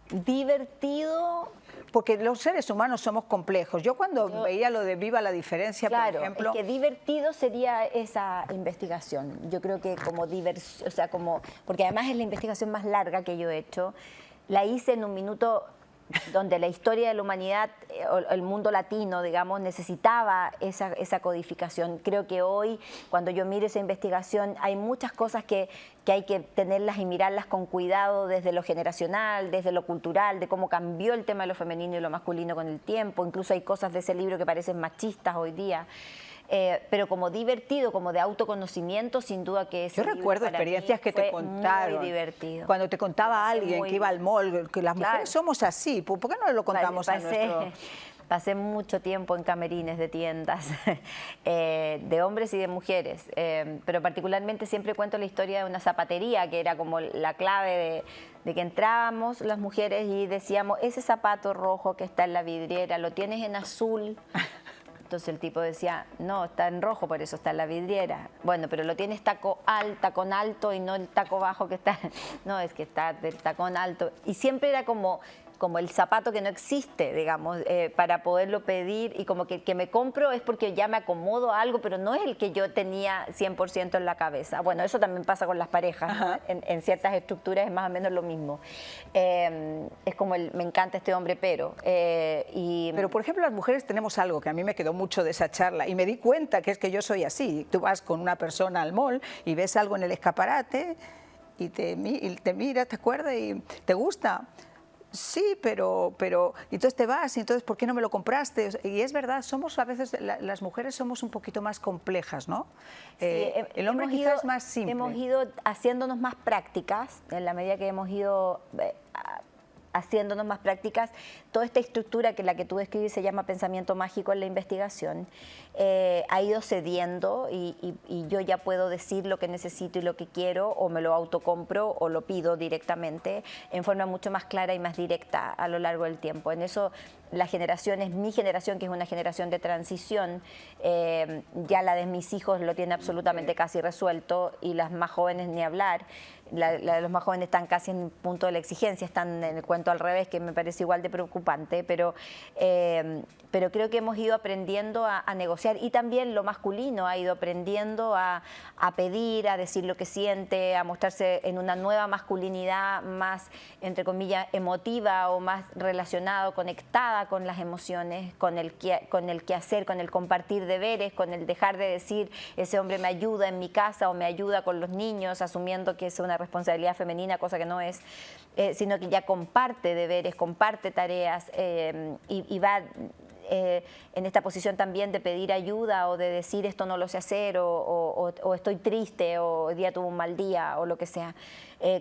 Speaker 3: Divertido.
Speaker 2: Porque los seres humanos somos complejos. Yo cuando veía lo de Viva la Diferencia,
Speaker 3: claro,
Speaker 2: por ejemplo...
Speaker 3: es que divertido sería esa investigación. Yo creo que como diversión, o sea, porque además es la investigación más larga que yo he hecho. La hice en un minuto donde la historia de la humanidad, el mundo latino, digamos, necesitaba esa codificación. Creo que hoy, cuando yo miro esa investigación, hay muchas cosas que hay que tenerlas y mirarlas con cuidado desde lo generacional, desde lo cultural, de cómo cambió el tema de lo femenino y lo masculino con el tiempo. Incluso hay cosas de ese libro que parecen machistas hoy día. pero como divertido, como de autoconocimiento, sin duda que ese
Speaker 2: Yo
Speaker 3: libro
Speaker 2: recuerdo
Speaker 3: para
Speaker 2: experiencias
Speaker 3: mí
Speaker 2: que te
Speaker 3: fue
Speaker 2: contaron.
Speaker 3: muy divertido.
Speaker 2: Cuando te contaba
Speaker 3: Pasé
Speaker 2: alguien
Speaker 3: muy
Speaker 2: que iba al mall, que las
Speaker 3: Claro.
Speaker 2: mujeres somos así, ¿por qué no lo contamos a nuestro...?
Speaker 3: Pasé mucho tiempo en camerines de tiendas, de hombres y de mujeres, pero particularmente siempre cuento la historia de una zapatería que era como la clave de que entrábamos las mujeres y decíamos, ese zapato rojo que está en la vidriera, ¿lo tienes en azul? Entonces el tipo decía, no, está en rojo, por eso está en la vidriera. Bueno, pero lo tienes tacón alto y no el taco bajo que está... No, es que está del tacón alto. Y siempre era como el zapato que no existe, digamos, para poderlo pedir, y como que el que me compro es porque ya me acomodo a algo, pero no es el que yo tenía 100% en la cabeza. Bueno, eso también pasa con las parejas, ¿no? En ciertas estructuras es más o menos lo mismo. Es como me encanta este hombre, pero...
Speaker 2: Pero, por ejemplo, las mujeres tenemos algo que a mí me quedó mucho de esa charla y me di cuenta que es que yo soy así. Tú vas con una persona al mall y ves algo en el escaparate y te miras, ¿te acuerdas? Y te gusta. Sí, pero y entonces te vas y entonces ¿por qué no me lo compraste? Y es verdad, somos a veces, las mujeres somos un poquito más complejas, ¿no?
Speaker 3: Sí,
Speaker 2: el hombre quizás es más simple.
Speaker 3: Hemos ido haciéndonos más prácticas, en la medida que hemos ido haciéndonos más prácticas, toda esta estructura que la que tú describes se llama pensamiento mágico en la investigación, ha ido cediendo y yo ya puedo decir lo que necesito y lo que quiero, o me lo autocompro o lo pido directamente en forma mucho más clara y más directa a lo largo del tiempo. En eso la generación es mi generación, que es una generación de transición, ya la de mis hijos lo tiene absolutamente casi resuelto, y las más jóvenes ni hablar. La de los más jóvenes están casi en el punto de la exigencia, están en el cuento al revés, que me parece igual de preocupante, pero creo que hemos ido aprendiendo a negociar, y también lo masculino ha ido aprendiendo a pedir, a decir lo que siente, a mostrarse en una nueva masculinidad más, entre comillas, emotiva, o más relacionada, conectada con las emociones, con el quehacer, con el compartir deberes, con el dejar de decir ese hombre me ayuda en mi casa o me ayuda con los niños, asumiendo que es una responsabilidad femenina, cosa que no es, sino que ya comparte deberes, comparte tareas, y va en esta posición también de pedir ayuda o de decir esto no lo sé hacer, o estoy triste, o hoy día tuve un mal día, o lo que sea.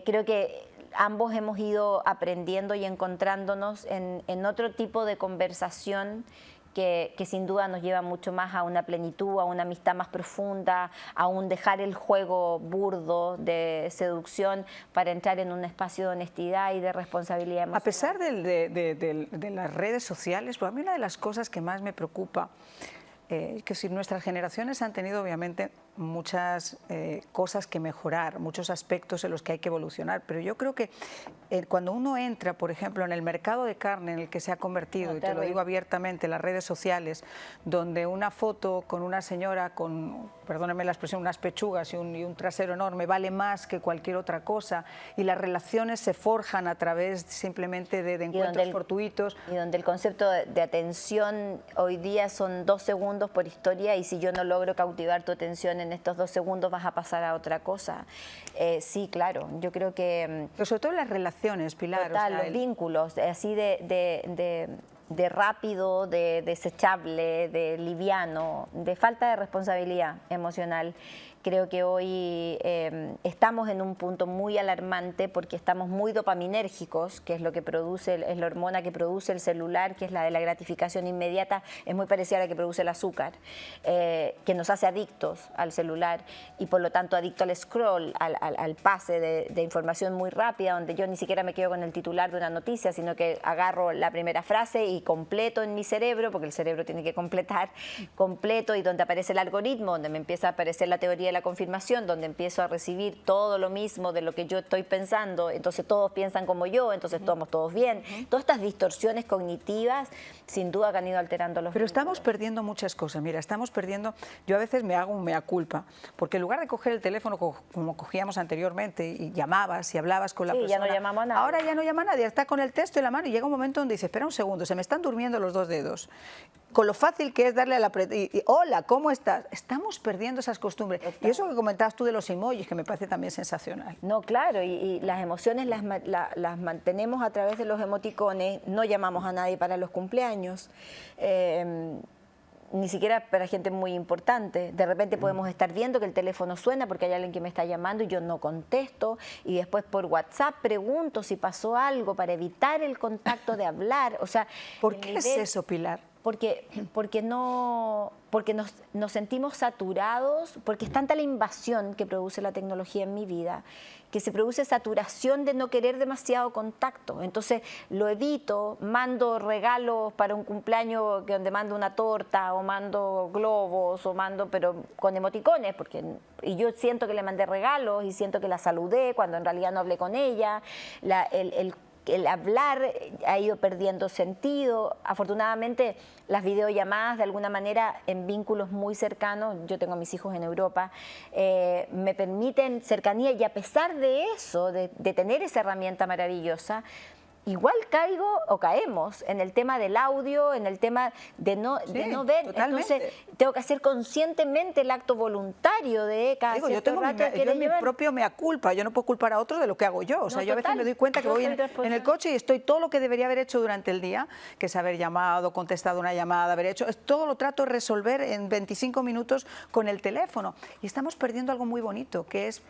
Speaker 3: Creo que ambos hemos ido aprendiendo y encontrándonos en otro tipo de conversación que sin duda nos lleva mucho más a una plenitud, a una amistad más profunda, a un dejar el juego burdo de seducción para entrar en un espacio de honestidad y de responsabilidad emocional.
Speaker 2: A pesar de las redes sociales, pues a mí una de las cosas que más me preocupa, que si nuestras generaciones han tenido obviamente muchas cosas que mejorar, muchos aspectos en los que hay que evolucionar, pero yo creo que cuando uno entra, por ejemplo, en el mercado de carne en el que se ha convertido, y te lo digo abiertamente, las redes sociales, donde una foto con una señora con, perdónenme la expresión, unas pechugas y un trasero enorme vale más que cualquier otra cosa, y las relaciones se forjan a través simplemente de encuentros fortuitos.
Speaker 3: Y donde el concepto de atención hoy día son 2 segundos por historia, y si yo no logro cautivar tu atención en estos 2 segundos vas a pasar a otra cosa. Sí, claro, yo creo que...
Speaker 2: Pero sobre todo las relaciones, Pilar.
Speaker 3: Total, los vínculos, así de rápido, de desechable, de liviano, de falta de responsabilidad emocional. Creo que hoy estamos en un punto muy alarmante porque estamos muy dopaminérgicos, que es lo que produce, es la hormona que produce el celular, que es la de la gratificación inmediata, es muy parecida a la que produce el azúcar, que nos hace adictos al celular y por lo tanto adicto al scroll, al pase de información muy rápida, donde yo ni siquiera me quedo con el titular de una noticia, sino que agarro la primera frase y completo en mi cerebro, porque el cerebro tiene que completar, completo, y donde aparece el algoritmo, donde me empieza a aparecer la teoría de la confirmación, donde empiezo a recibir todo lo mismo de lo que yo estoy pensando, entonces todos piensan como yo, entonces estamos todos bien. Todas estas distorsiones cognitivas sin duda que han ido alterando los
Speaker 2: Pero
Speaker 3: vínculos.
Speaker 2: estamos perdiendo muchas cosas, mira, estamos perdiendo, yo a veces me hago un mea culpa, porque en lugar de coger el teléfono como cogíamos anteriormente y llamabas y hablabas con la
Speaker 3: Sí,
Speaker 2: persona,
Speaker 3: ya no llamamos a nadie.
Speaker 2: ahora ya no llama a nadie, está con el texto en la mano y llega un momento donde dice, espera un segundo, se me están durmiendo los 2 dedos. Con lo fácil que es darle a la... hola, ¿cómo estás? Estamos perdiendo esas costumbres. Y eso que comentabas tú de los emojis, que me parece también sensacional.
Speaker 3: No, claro, y las emociones las mantenemos a través de los emoticones, no llamamos a nadie para los cumpleaños. ni siquiera para gente muy importante. De repente podemos estar viendo que el teléfono suena porque hay alguien que me está llamando y yo no contesto, y después por WhatsApp pregunto si pasó algo para evitar el contacto de hablar. O sea,
Speaker 2: ¿Por
Speaker 3: el
Speaker 2: qué es
Speaker 3: nivel-
Speaker 2: eso, Pilar?
Speaker 3: porque nos sentimos saturados, porque es tanta la invasión que produce la tecnología en mi vida, que se produce saturación de no querer demasiado contacto. Entonces lo evito, mando regalos para un cumpleaños donde mando una torta, o mando globos, o mando, pero con emoticones, y yo siento que le mandé regalos y siento que la saludé cuando en realidad no hablé con ella. El hablar ha ido perdiendo sentido. Afortunadamente, las videollamadas, de alguna manera, en vínculos muy cercanos, yo tengo a mis hijos en Europa, me permiten cercanía, y a pesar de eso, de tener esa herramienta maravillosa, igual caigo o caemos en el tema del audio, en el tema de no ver.
Speaker 2: Totalmente.
Speaker 3: Entonces, tengo que hacer conscientemente el acto voluntario de cada
Speaker 2: Digo, yo
Speaker 3: cierto
Speaker 2: tengo
Speaker 3: rato
Speaker 2: yo mi
Speaker 3: llevar.
Speaker 2: propio mea culpa, yo no puedo culpar a otros de lo que hago yo. O sea,
Speaker 3: No,
Speaker 2: yo a veces
Speaker 3: total.
Speaker 2: me doy cuenta que
Speaker 3: Yo
Speaker 2: voy
Speaker 3: soy
Speaker 2: en el
Speaker 3: responsable.
Speaker 2: coche y estoy todo lo que debería haber hecho durante el día, que es haber llamado, contestado una llamada, haber hecho, todo lo trato de resolver en 25 minutos con el teléfono. Y estamos perdiendo algo muy bonito, que es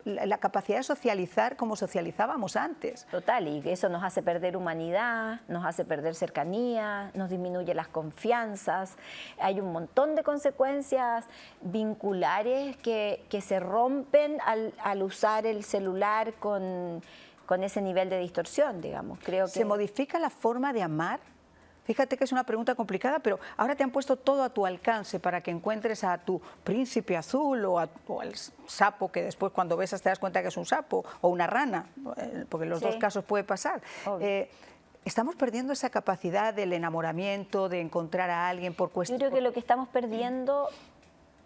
Speaker 2: la capacidad de socializar como socializábamos antes.
Speaker 3: Total, y eso nos hace perder humanidad, nos hace perder cercanía, nos disminuye las confianzas. Hay un montón de consecuencias vinculares que se rompen al usar el celular con ese nivel de distorsión, digamos. Creo que
Speaker 2: ¿Se modifica la forma de amar? Fíjate que es una pregunta complicada, pero ahora te han puesto todo a tu alcance para que encuentres a tu príncipe azul o al sapo, que después cuando besas te das cuenta que es un sapo, o una rana, porque en los
Speaker 3: Sí.
Speaker 2: dos casos puede pasar.
Speaker 3: Obvio.
Speaker 2: Estamos perdiendo esa capacidad del enamoramiento, de encontrar a alguien por
Speaker 3: Yo
Speaker 2: cuestión.
Speaker 3: creo que lo que estamos perdiendo,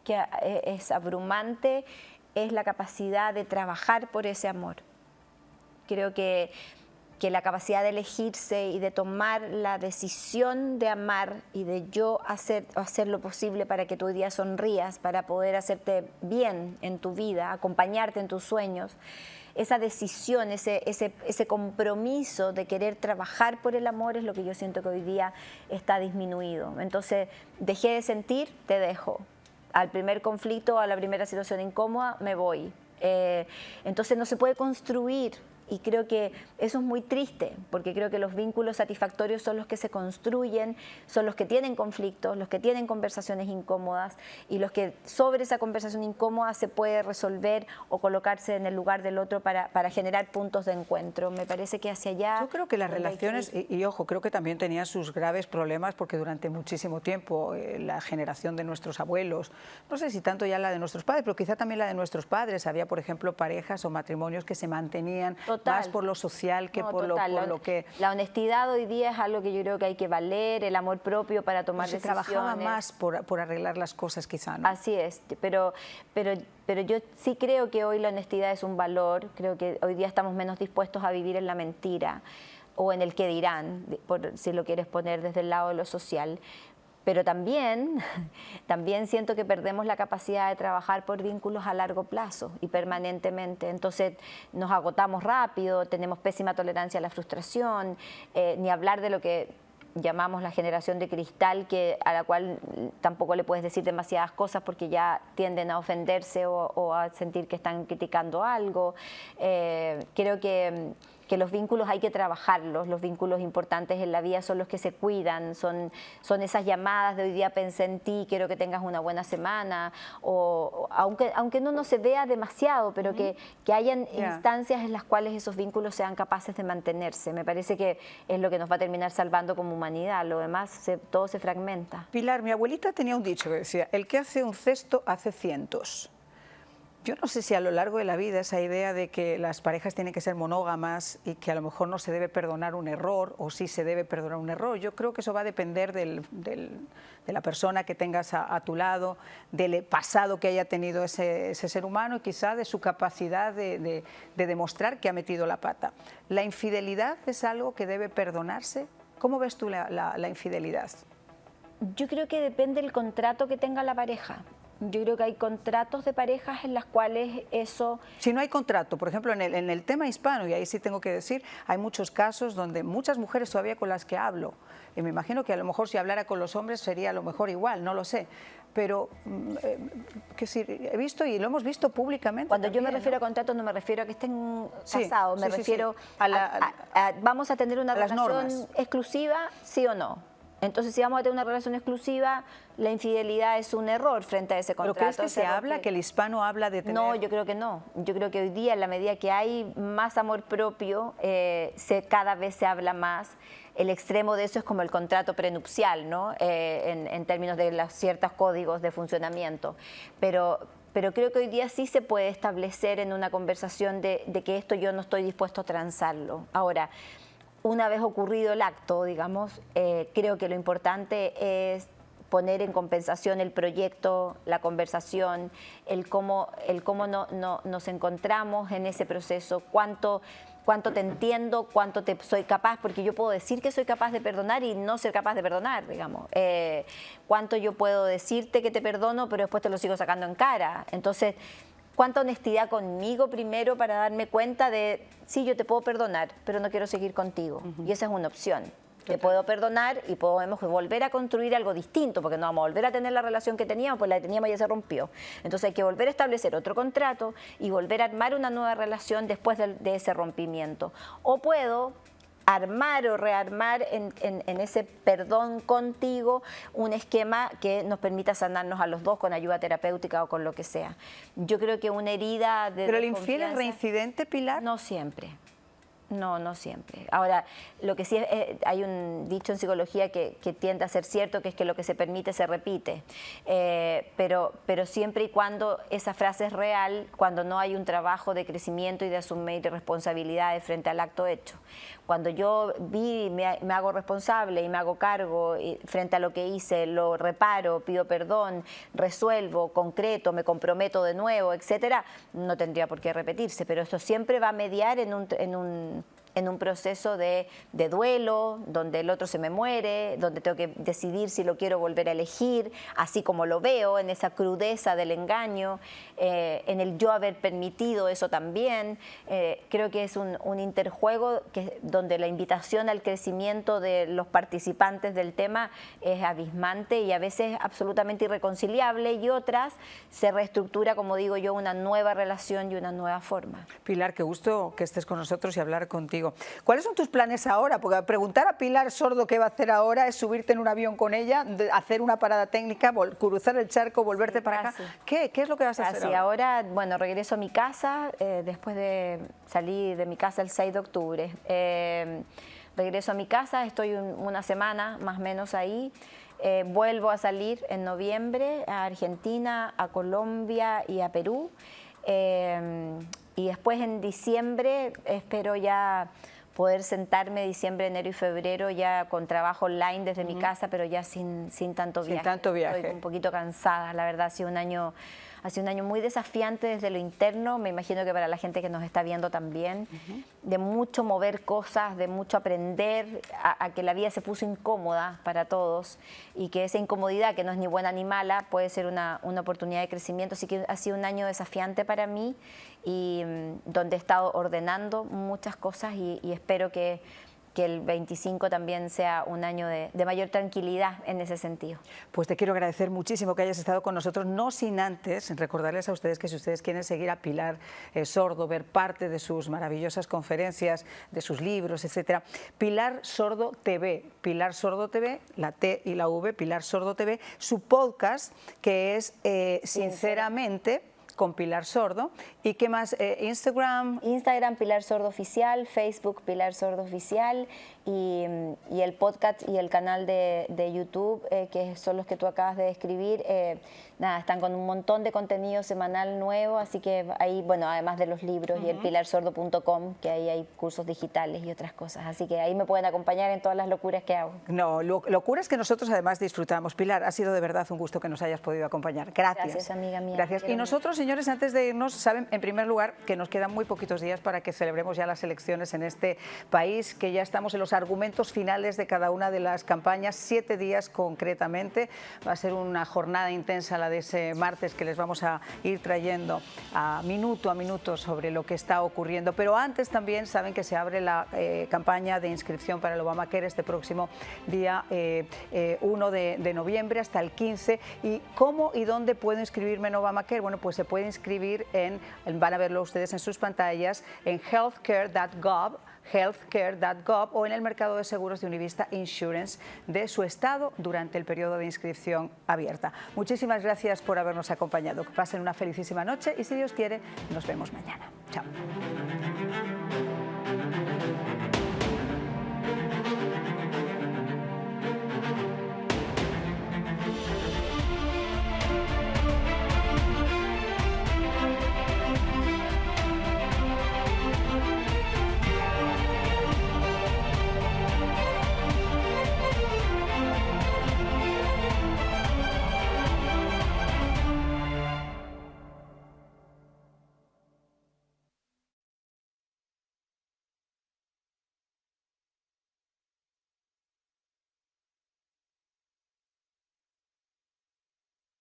Speaker 3: que es abrumante, es la capacidad de trabajar por ese amor. Creo que la capacidad de elegirse y de tomar la decisión de amar y de yo hacer lo posible para que tú hoy día sonrías, para poder hacerte bien en tu vida, acompañarte en tus sueños. Esa decisión, ese compromiso de querer trabajar por el amor es lo que yo siento que hoy día está disminuido. Entonces, dejé de sentir, te dejo. Al primer conflicto, a la primera situación incómoda, me voy. Entonces no se puede construir. Y creo que eso es muy triste, porque creo que los vínculos satisfactorios son los que se construyen, son los que tienen conflictos, los que tienen conversaciones incómodas, y los que sobre esa conversación incómoda se puede resolver o colocarse en el lugar del otro para generar puntos de encuentro. Me parece que hacia allá...
Speaker 2: Yo creo que las
Speaker 3: donde hay que
Speaker 2: relaciones,
Speaker 3: ir.
Speaker 2: y ojo, creo que también tenían sus graves problemas, porque durante muchísimo tiempo la generación de nuestros abuelos, no sé si tanto ya la de nuestros padres, pero quizá también la de nuestros padres, había, por ejemplo, parejas o matrimonios que se mantenían más por lo social que
Speaker 3: No,
Speaker 2: por
Speaker 3: total.
Speaker 2: lo que...
Speaker 3: La honestidad hoy día es algo que yo creo que hay que valer, el amor propio para tomar
Speaker 2: se
Speaker 3: decisiones.
Speaker 2: trabajaba más por arreglar las cosas, quizá, ¿no?
Speaker 3: Así es, pero yo sí creo que hoy la honestidad es un valor. Creo que hoy día estamos menos dispuestos a vivir en la mentira o en el que dirán, si lo quieres poner desde el lado de lo social. Pero también siento que perdemos la capacidad de trabajar por vínculos a largo plazo y permanentemente. Entonces nos agotamos rápido, tenemos pésima tolerancia a la frustración, ni hablar de lo que llamamos la generación de cristal, a la cual tampoco le puedes decir demasiadas cosas porque ya tienden a ofenderse o a sentir que están criticando algo. Creo que los vínculos hay que trabajarlos, los vínculos importantes en la vida son los que se cuidan, son esas llamadas de hoy día pensé en ti, quiero que tengas una buena semana, o aunque no se vea demasiado, pero que hayan instancias en las cuales esos vínculos sean capaces de mantenerse. Me parece que es lo que nos va a terminar salvando como humanidad, lo demás todo se fragmenta.
Speaker 2: Pilar, mi abuelita tenía un dicho que decía, el que hace un cesto hace cientos. Yo no sé si a lo largo de la vida esa idea de que las parejas tienen que ser monógamas y que a lo mejor no se debe perdonar un error, o sí se debe perdonar un error, yo creo que eso va a depender de la persona que tengas a tu lado, del pasado que haya tenido ese ser humano y quizá de su capacidad de demostrar que ha metido la pata. ¿La infidelidad es algo que debe perdonarse? ¿Cómo ves tú la infidelidad?
Speaker 3: Yo creo que depende del contrato que tenga la pareja. Yo creo que hay contratos de parejas en las cuales eso...
Speaker 2: Si no hay contrato, por ejemplo, en el tema hispano, y ahí sí tengo que decir, hay muchos casos donde muchas mujeres todavía con las que hablo, y me imagino que a lo mejor si hablara con los hombres sería a lo mejor igual, no lo sé, pero que sí, he visto y lo hemos visto públicamente.
Speaker 3: Cuando
Speaker 2: también,
Speaker 3: yo me refiero a
Speaker 2: ¿no?
Speaker 3: contratos no me refiero a que estén
Speaker 2: Sí,
Speaker 3: casados, me
Speaker 2: sí, sí,
Speaker 3: refiero
Speaker 2: sí.
Speaker 3: vamos a tener una
Speaker 2: a las
Speaker 3: relación
Speaker 2: normas.
Speaker 3: exclusiva, sí o no. Entonces, si vamos a tener una relación exclusiva, la infidelidad es un error frente a ese
Speaker 2: ¿Pero
Speaker 3: contrato.
Speaker 2: crees que
Speaker 3: ese
Speaker 2: se
Speaker 3: error
Speaker 2: habla, que el hispano habla de tener...?
Speaker 3: No, yo creo que no. Yo creo que hoy día, en la medida que hay más amor propio, cada vez se habla más. El extremo de eso es como el contrato prenupcial, ¿no? En términos de los ciertos códigos de funcionamiento. Pero creo que hoy día sí se puede establecer en una conversación de que esto yo no estoy dispuesto a transarlo. Ahora, una vez ocurrido el acto, digamos, creo que lo importante es poner en compensación el proyecto, la conversación, el cómo nos encontramos en ese proceso, cuánto te entiendo, cuánto te soy capaz, porque yo puedo decir que soy capaz de perdonar y no ser capaz de perdonar, digamos. Cuánto yo puedo decirte que te perdono, pero después te lo sigo sacando en cara. Entonces, cuánta honestidad conmigo primero para darme cuenta de, sí, yo te puedo perdonar, pero no quiero seguir contigo. Y esa es una opción. Te puedo perdonar y podemos volver a construir algo distinto, porque no vamos a volver a tener la relación que teníamos, pues la que teníamos ya se rompió. Entonces hay que volver a establecer otro contrato y volver a armar una nueva relación después de ese rompimiento. O puedo armar o rearmar en ese perdón contigo un esquema que nos permita sanarnos a los dos con ayuda terapéutica o con lo que sea. Yo creo que una herida de
Speaker 2: ¿Pero el infiel es
Speaker 3: desconfianza-
Speaker 2: reincidente, Pilar?
Speaker 3: No siempre. No siempre. Ahora, lo que sí hay un dicho en psicología que tiende a ser cierto, que es que lo que se permite se repite. Pero siempre y cuando esa frase es real, cuando no hay un trabajo de crecimiento y de asumir responsabilidades frente al acto hecho. Cuando yo me hago responsable y me hago cargo frente a lo que hice, lo reparo, pido perdón, resuelvo, concreto, me comprometo de nuevo, etcétera, no tendría por qué repetirse, pero esto siempre va a mediar en un proceso de duelo, donde el otro se me muere, donde tengo que decidir si lo quiero volver a elegir, así como lo veo, en esa crudeza del engaño, en el yo haber permitido eso también. Creo que es un interjuego donde la invitación al crecimiento de los participantes del tema es abismante y a veces absolutamente irreconciliable, y otras se reestructura, como digo yo, una nueva relación y una nueva forma.
Speaker 2: Pilar, qué gusto que estés con nosotros y hablar contigo. ¿Cuáles son tus planes ahora? Porque preguntar a Pilar Sordo qué va a hacer ahora es subirte en un avión con ella, hacer una parada técnica, cruzar el charco, volverte para acá. ¿Qué es lo que vas a hacer
Speaker 3: ahora? Bueno, regreso a mi casa después de salir de mi casa el 6 de octubre. Regreso a mi casa, estoy una semana más o menos ahí. Vuelvo a salir en noviembre a Argentina, a Colombia y a Perú. Y después en diciembre espero ya poder sentarme diciembre, enero y febrero ya con trabajo online desde mi casa, pero ya sin tanto viaje.
Speaker 2: Sin tanto viaje.
Speaker 3: Estoy un poquito cansada, la verdad, ha sido un año muy desafiante desde lo interno, me imagino que para la gente que nos está viendo también, de mucho mover cosas, de mucho aprender, a que la vida se puso incómoda para todos y que esa incomodidad, que no es ni buena ni mala, puede ser una oportunidad de crecimiento. Así que ha sido un año desafiante para mí y donde he estado ordenando muchas cosas y espero que el 25 también sea un año de mayor tranquilidad en ese sentido.
Speaker 2: Pues te quiero agradecer muchísimo que hayas estado con nosotros, no sin antes recordarles a ustedes que si ustedes quieren seguir a Pilar Sordo, ver parte de sus maravillosas conferencias, de sus libros, etcétera, Pilar Sordo TV, la T y la V, Pilar Sordo TV, su podcast que es Sinceramente, con Pilar Sordo. ¿Y qué más? Instagram
Speaker 3: Pilar Sordo Oficial, Facebook Pilar Sordo Oficial y el podcast y el canal de YouTube, que son los que tú acabas de describir. Están con un montón de contenido semanal nuevo, así que ahí, bueno, además de los libros y el pilarsordo.com, que ahí hay cursos digitales y otras cosas. Así que ahí me pueden acompañar en todas las locuras que hago.
Speaker 2: No, locuras que nosotros además disfrutamos. Pilar, ha sido de verdad un gusto que nos hayas podido acompañar. Gracias.
Speaker 3: Gracias, amiga mía.
Speaker 2: Gracias. Y nosotros, señor señores, antes de irnos, saben, en primer lugar, que nos quedan muy poquitos días para que celebremos ya las elecciones en este país, que ya estamos en los argumentos finales de cada una de las campañas, 7 días concretamente. Va a ser una jornada intensa la de ese martes, que les vamos a ir trayendo a minuto sobre lo que está ocurriendo. Pero antes también saben que se abre la campaña de inscripción para el Obamacare este próximo día 1 de noviembre hasta el 15. ¿Y cómo y dónde puedo inscribirme en Obamacare? Bueno, pues se puede inscribir van a verlo ustedes en sus pantallas, en healthcare.gov o en el mercado de seguros de Univista Insurance de su estado durante el periodo de inscripción abierta. Muchísimas gracias por habernos acompañado. Que pasen una felicísima noche y, si Dios quiere, nos vemos mañana. Chao.